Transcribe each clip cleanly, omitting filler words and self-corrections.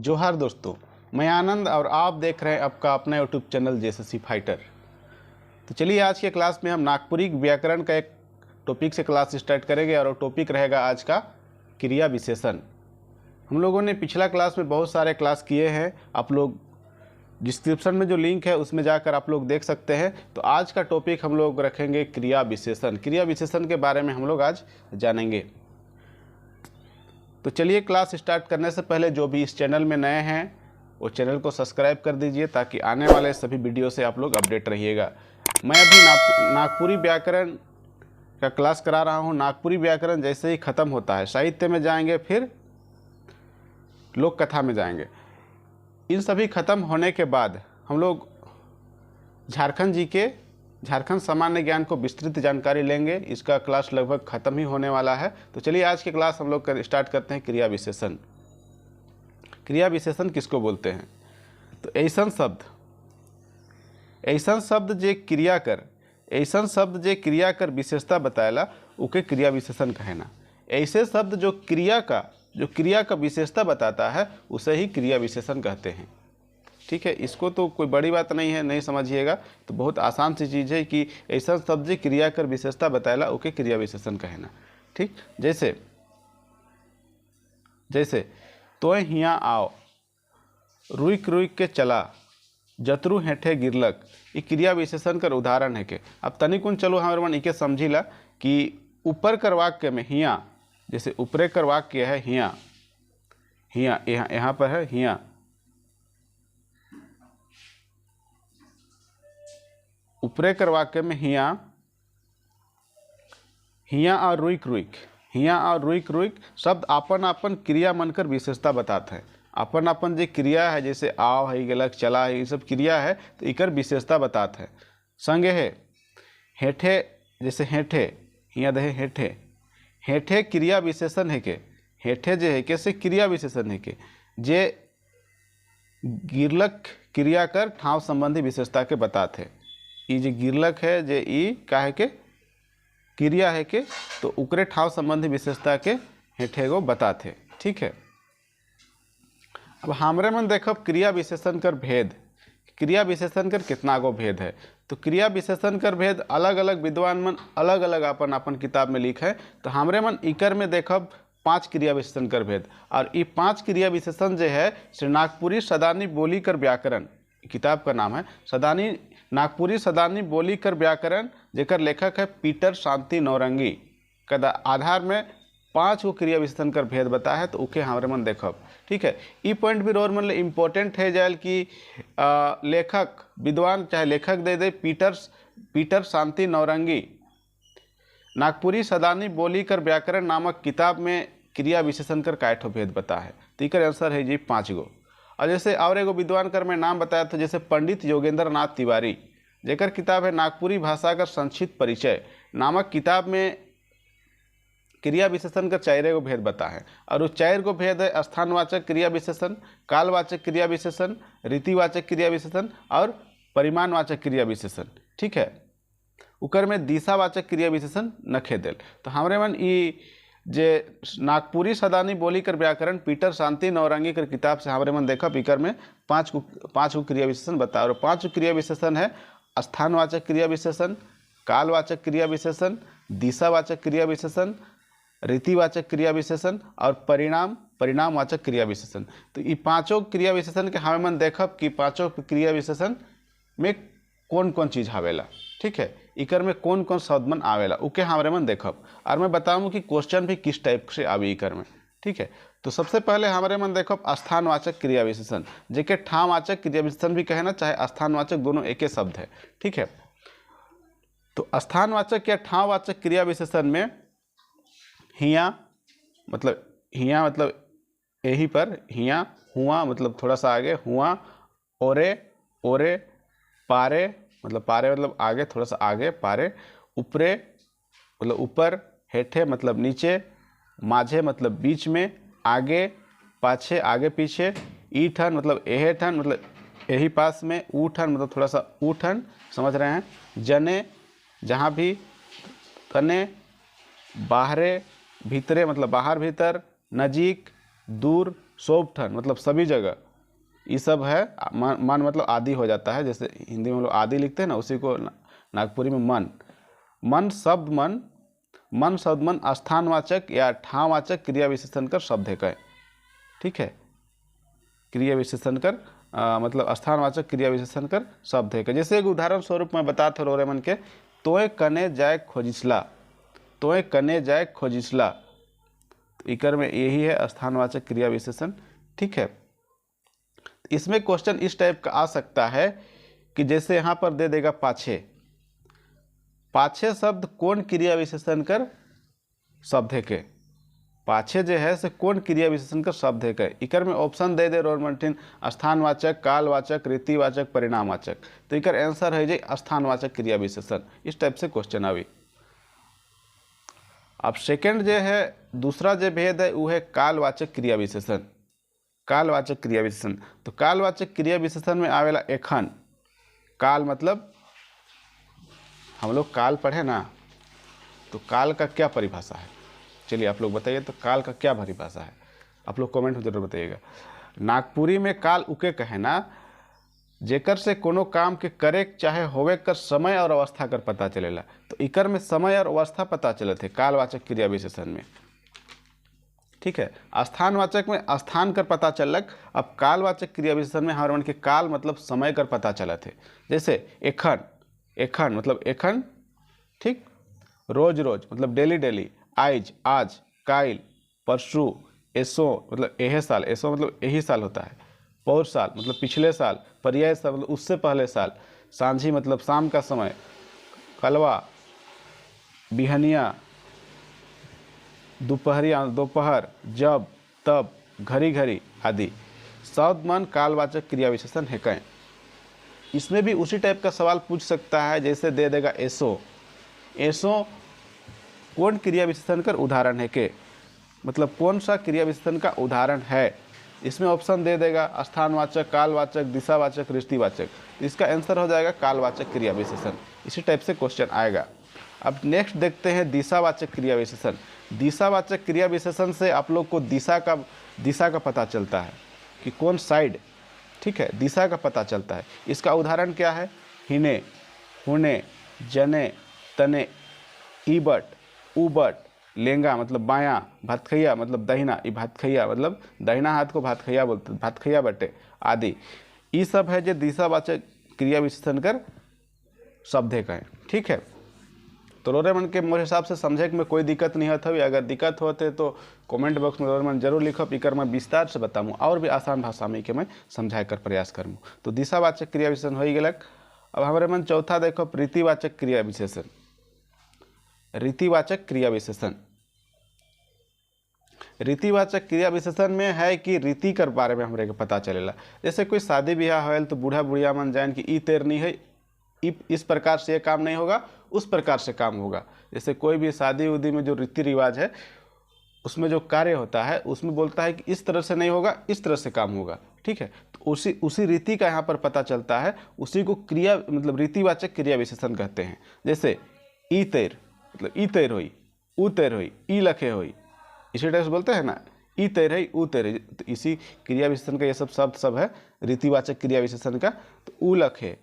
जोहार दोस्तों, मैं आनंद और आप देख रहे हैं आपका अपना यूट्यूब चैनल जेएसएससी फाइटर। तो चलिए आज के क्लास में हम नागपुरी व्याकरण का एक टॉपिक से क्लास स्टार्ट करेंगे और वो टॉपिक रहेगा आज का क्रिया विशेषण। हम लोगों ने पिछला क्लास में बहुत सारे क्लास किए हैं, आप लोग डिस्क्रिप्शन में जो लिंक है उसमें जाकर आप लोग देख सकते हैं। तो आज का टॉपिक हम लोग रखेंगे क्रिया विशेषण। क्रिया विशेषण के बारे में हम लोग आज जानेंगे। तो चलिए क्लास स्टार्ट करने से पहले जो भी इस चैनल में नए हैं वो चैनल को सब्सक्राइब कर दीजिए ताकि आने वाले सभी वीडियो से आप लोग अपडेट रहिएगा। मैं अभी नागपुरी व्याकरण का क्लास करा रहा हूँ। नागपुरी व्याकरण जैसे ही ख़त्म होता है साहित्य में जाएंगे, फिर लोक कथा में जाएंगे। इन सभी ख़त्म होने के बाद हम लोग झारखंड सामान्य ज्ञान को विस्तृत जानकारी लेंगे। इसका क्लास लगभग ख़त्म ही होने वाला है। तो चलिए आज के क्लास हम लोग स्टार्ट करते हैं क्रिया विशेषण। क्रिया विशेषण किसको बोलते हैं? तो ऐसन शब्द जे क्रिया कर विशेषता बताएला उके क्रिया विशेषण कहेना। ऐसे शब्द जो क्रिया का विशेषता बताता है उसे ही क्रिया विशेषण कहते हैं। ठीक है, इसको तो कोई बड़ी बात नहीं है, नहीं समझिएगा। तो बहुत आसान सी चीज़ है कि ऐसा शब्द जे क्रिया कर विशेषता बताएला ओके क्रिया विशेषण कहना। ठीक, जैसे तोय हियाँ आओ, रुइक के चला, जतरू हेठे गिरलक, ये क्रिया विशेषण कर उदाहरण है के। अब तनिकुन चलो हमारे मन इके समझिला कि ऊपर कर वाक्य में हियाँ, जैसे ऊपरे कर वाक्य है हियाँ, यहाँ पर है हियाँ, ऊपरे कर वाक्य में हियाँ और रुइक शब्द आपन क्रिया मनकर विशेषता बताते हैं। अपन जो क्रिया है, जैसे आओ है, गलक, चला है, ये सब क्रिया है तो इकर विशेषता बताते हैं। संगे है हेठे, जैसे हेठे, हियाँ दे हेठे क्रिया विशेषण है के। हेठे जे है के से क्रिया विशेषण है के, जे गिरलक क्रिया कर ठाव संबंधी विशेषता के बताते हैं। ये जो गिरलक है जे ई का है के क्रिया है के, तो उकरे ठाव संबंधी विशेषता के हेठे गो बताते। ठीक है, अब हमरे मन देखब क्रिया विशेषण कर भेद। क्रिया विशेषण कर कितना गो भेद है? तो क्रिया विशेषण कर भेद अलग अलग विद्वान मन अलग अलग अपन किताब में लिखे। तो हमरे मन इकर में देखब 5 क्रिया विशेषण कर भेद। और ये 5 क्रिया विशेषण जो है श्री नागपुरी सदानी बोली कर व्याकरण, किताब का नाम है नागपुरी सदानी बोली कर व्याकरण, जेकर लेखक है पीटर शांति नौरंगी का आधार में 5 गो क्रिया विशेषण कर भेद बताया है। तो उके हमारे मन देखब। ठीक है, ई पॉइंट भी रोर मन इम्पोर्टेंट है जाए कि लेखक विद्वान चाहे लेखक दे पीटर शांति नौरंगी नागपुरी सदानी बोली कर व्याकरण नामक किताब में क्रिया विशेषण कर कायठो भेद बता है। तो इकर आंसर है जी 5 गो। और जैसे और एगो विद्वान कर में नाम बताया था, जैसे पंडित योगेंद्र नाथ तिवारी, जेकर किताब है नागपुरी भाषा का संक्षिप्त परिचय नामक किताब में क्रिया विशेषण का 4 गो भेद बता है। और वो 4 गो भेद है स्थानवाचक क्रिया विशेषण, कालवाचक क्रिया विशेषण, रीतिवाचक क्रिया विशेषण और परिमाणवाचक क्रिया विशेषण। ठीक है, उकर में दिशावाचक क्रिया विशेषण नखे देल। तो हमारे मन ई जे नागपुरी सदानी बोली कर व्याकरण पीटर शांति नौरंगी कर किताब से हमारे मन देखा पीकर में 5 गो क्रिया विशेषण बता। और 5 क्रिया विशेषण है स्थानवाचक क्रिया विशेषण, कालवाचक क्रिया विशेषण, दिशावाचक क्रिया विशेषण, रीतिवाचक क्रिया विशेषण और परिणामवाचक क्रिया विशेषण। तो ये 5 क्रिया विशेषण के हमें मन देखब कि 5 क्रिया विशेषण में कौन कौन चीज़ आवेला। ठीक है, इकर में कौन कौन शब्द मन आवेला उके हमारे मन देखब। और मैं बताऊँ कि क्वेश्चन भी किस टाइप से आवे इकर में। ठीक है, तो सबसे पहले हमारे मन देखब स्थानवाचक क्रिया विशेषण, जेके ठाववाचक क्रिया विशेषण भी कहे ना, चाहे स्थानवाचक, दोनों एक ही शब्द है। ठीक है, तो स्थानवाचक या ठाववाचक क्रिया विशेषण में हियाँ मतलब यहीं पर हियाँ, हुआ मतलब थोड़ा सा आगे, हुआ, ओरे, पारे मतलब आगे, थोड़ा सा आगे, पारे, ऊपरे मतलब ऊपर, हेठे मतलब नीचे, माझे मतलब बीच में, आगे पाछे आगे पीछे, ईठन मतलब एहे ठन मतलब यही पास में, ऊठन मतलब थोड़ा सा ऊठन, समझ रहे हैं, जने जहाँ भी, तने, बाहरे भीतरे मतलब बाहर भीतर, नजीक, दूर, सोबठन मतलब सभी जगह, ये सब है। मन मतलब आदि हो जाता है, जैसे हिंदी में हम लोग आदि लिखते हैं ना, उसी को नागपुरी में मन। मन शब्द मन, मन शब्द मन स्थानवाचक या ठाववाचक क्रिया विशेषण कर शब्द है। ठीक है, क्रिया विशेषण कर मतलब स्थानवाचक क्रिया विशेषण कर शब्द है। जैसे एक उदाहरण स्वरूप मैं बता था रोरे मन के, तोय कने जाए खोजिसला, तोय कने जाए खोजिसला, तो इकर में यही है स्थानवाचक क्रिया विशेषण। ठीक है, इसमें क्वेश्चन इस टाइप का आ सकता है कि जैसे यहाँ पर दे देगा पाछे, पाछे शब्द कौन क्रिया विशेषण कर शब्द है के, पाछे जो है से कौन क्रिया विशेषण कर शब्द है के। इकर में ऑप्शन दे दे रोमंटिन स्थानवाचक, कालवाचक, रीतिवाचक, परिणामवाचक, तो इकर आंसर है जे स्थानवाचक क्रिया विशेषण। इस टाइप से क्वेश्चन आवी। अब सेकंड जो है दूसरा जो भेद है वो है कालवाचक क्रिया विशेषण। कालवाचक क्रिया विशेषण, तो कालवाचक क्रिया विशेषण में आवेला एखन। काल मतलब हम लोग काल पढ़े ना, तो काल का क्या परिभाषा है, चलिए आप लोग बताइए, तो काल का क्या परिभाषा है, आप लोग कमेंट में जरूर बताइएगा। नागपुरी में काल उके कहे ना जेकर से कोनो काम के करे चाहे होवे कर समय और अवस्था कर पता चलेला, तो इकर में समय और अवस्था पता चले थे कालवाचक क्रिया विशेषण में। ठीक है, स्थानवाचक में स्थान कर पता चलक। अब कालवाचक क्रिया विशेषण में हमारे मन के काल मतलब समय कर पता चला थे। जैसे एखन, एखन मतलब एखन, ठीक, रोज रोज मतलब डेली डेली, आइज आज, काइल परसों, एसो मतलब एहे साल, एसो मतलब यही साल होता है, पौर साल मतलब पिछले साल, पर्याय साल मतलब उससे पहले साल, सांझी मतलब शाम का समय, कलवा बिहनिया, दोपहरिया दोपहर, जब तब, घड़ी घड़ी आदि शब्द मन कालवाचक क्रिया विशेषण है कहें। इसमें भी उसी टाइप का सवाल पूछ सकता है, जैसे दे देगा एसो, एसो कौन क्रिया विशेषण का उदाहरण है के, मतलब कौन सा क्रिया विशेषण का उदाहरण है। इसमें ऑप्शन दे देगा स्थानवाचक, कालवाचक, दिशावाचक, रीतिवाचक, इसका आंसर हो जाएगा कालवाचक क्रिया विशेषण। इसी टाइप से क्वेश्चन आएगा। अब नेक्स्ट देखते हैं दिशावाचक क्रिया विशेषण। दिशावाचक क्रिया विशेषण से आप लोग को दिशा का पता चलता है कि कौन साइड, ठीक है, दिशा का पता चलता है। इसका उदाहरण क्या है, हिने, हुने, जने, तने, ईबट, उबट, लेंगा मतलब बायां, भातखैया मतलब दहिना, ई भातखैया मतलब दहिना हाथ को भातखैया बोलते, भातखैया बटे आदि, ये सब है जो दिशावाचक क्रिया विशेषण कर शब्द है कहें। ठीक है, तो रोरे मन के मोरे हिसाब से समझे में कोई दिक्कत नहीं होता। अगर दिक्कत होते तो कमेंट बॉक्स में रोरे मन जरूर लिखो, इकर मैं विस्तार से बताऊँ और भी आसान भाषा में के मैं समझाए कर प्रयास करूँ। तो दिशावाचक क्रिया विशेषण हो गलक। अब हमारे मन चौथा देखो रीतिवाचक क्रिया विशेषण। रीतिवाचक क्रिया विशेषण, रीतिवाचक क्रिया विशेषण में है कि रीति कर बारे में हमरे के पता चलेला। जैसे कोई शादी ब्याह होल तो बूढ़ा बुढ़िया मन जान कि ई तेरनी है, इस प्रकार से ये काम नहीं होगा, उस प्रकार से काम होगा। जैसे कोई भी शादी उदी में जो रीति रिवाज है उसमें जो कार्य होता है उसमें बोलता है कि इस तरह से नहीं होगा, इस तरह से काम होगा। ठीक है, तो उसी रीति का यहाँ पर पता चलता है, उसी को क्रिया मतलब रीतिवाचक क्रिया विशेषण कहते हैं। जैसे ई तेर मतलब ई तेर हुई, ऊ तेर हुई, ई लखे हुई, इसी टाइप से बोलते हैं ना, ई तेर है, ऊ तेर है, तो इसी क्रिया विशेषण का ये सब शब्द सब है रीतिवाचक क्रिया विशेषण का। तो ऊ लखे,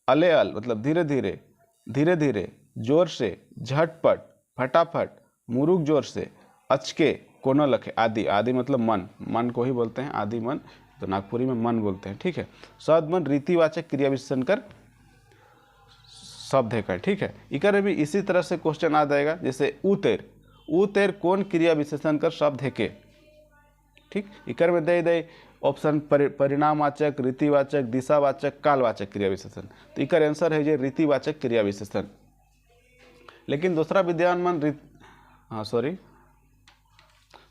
अले अल मतलब धीरे धीरे, धीरे धीरे, जोर से, झटपट, फटाफट, मुरुक जोर से, अचके, कोनो लखे आदि, आदि मतलब मन, मन को ही बोलते हैं आदि मन, तो नागपुरी में मन बोलते हैं। ठीक है, शब्द मन रीतिवाचक क्रिया विशेषण कर शब्द है कर। ठीक है, इकर भी इसी तरह से क्वेश्चन आ जाएगा। जैसे उतेर, उतेर कौन क्रिया विशेषण कर शब्द है के। ठीक, इकर में दे ऑप्शन परिणामवाचक, रीतिवाचक, दिशावाचक, कालवाचक क्रिया विशेषण। तो इकर आंसर है जे रीतिवाचक क्रिया विशेषण। लेकिन दूसरा विद्वान मन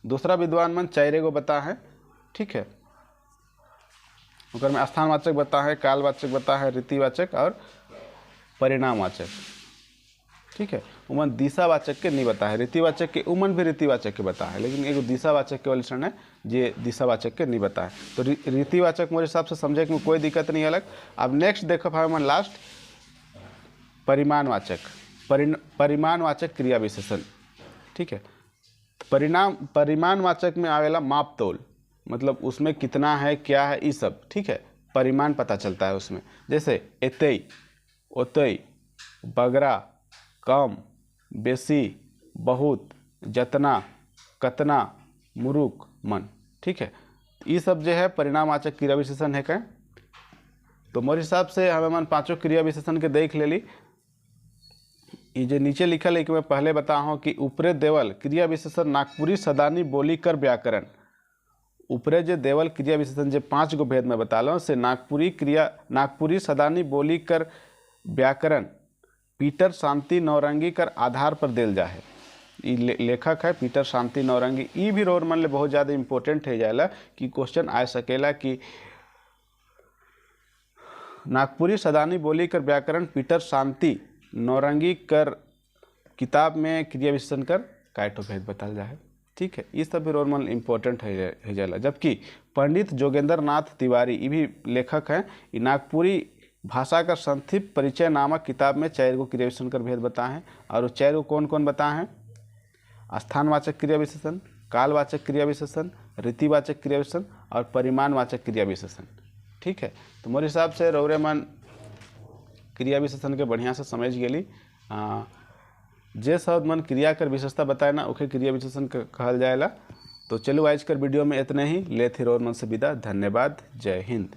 दूसरा विद्वान मन चारे गो बता है। ठीक है, उकर में स्थानवाचक बता है, कालवाचक बता है, रीतिवाचक और परिणामवाचक। ठीक है, उमन दिशावाचक के नहीं बता है, रीतिवाचक के उमन भी रीतिवाचक के बता है, लेकिन एक दिशावाचक के वाले है जे दिशावाचक के नहीं बता है। तो रीतिवाचक मेरे हिसाब से समझे में कोई दिक्कत नहीं अलग। अब नेक्स्ट देखो हमारे लास्ट परिमाणवाचक, परिमाणवाचक क्रिया विशेषण। ठीक है, परिमाणवाचक में आवेला माप तोल। मतलब उसमें कितना है, क्या है, ये सब, ठीक है। परिमाण पता चलता है उसमें, जैसे एतई, ओतई, बगरा, कम, बेसी, बहुत, जतना, कतना, मुरुक, मन, ठीक है। ये सब जो है परिणामवाचक क्रिया विशेषण है क्या। तो मोर हिसाब से हमें मन पांचों क्रिया विशेषण के देख लेली। ये जो नीचे लिखल है कि मैं पहले बता हूँ कि ऊपरे देवल क्रिया विशेषण नागपुरी सदानी बोली कर व्याकरण। ऊपरे जो देवल क्रिया विशेषण जो 5 गो भेद में बता से नागपुरी सदानी बोली कर व्याकरण पीटर शांति नौरंगी कर आधार पर देल जा है। लेखक है पीटर शांति नौरंगी। ये भी रोर मन ले बहुत ज़्यादा इम्पोर्टेंट है जाला कि क्वेश्चन आ सकेला कि नागपुरी सदानी बोली कर व्याकरण पीटर शांति नौरंगी कर किताब में क्रिया विशेषण कर कायठो भेद बताल जाए, ठीक है। ये सब भी रोर मन इम्पोर्टेंट है जाला। जबकि पंडित जोगेंद्र नाथ तिवारी ये भी लेखक हैं, ये नागपुरी भाषा का संक्षिप्त परिचय नामक किताब में 4 गो क्रिया विशेषण कर भेद बताए हैं। और वो 4 गो कौन कौन बताए हैं, स्थानवाचक क्रिया विशेषण, कालवाचक क्रिया विशेषण, रीतिवाचक क्रिया विशेषण और परिमाणवाचक क्रिया विशेषण, ठीक है। तो मोर हिसाब से रौरे मन क्रिया विशेषण के बढ़िया से समझ गेली। जे शब्द मन क्रिया कर विशेषता बताए ना ओके क्रिया विशेषण कहल जाएला। तो चलो आज कर वीडियो में इतने ही, ले फिर और मन से विदा। धन्यवाद, जय हिंद।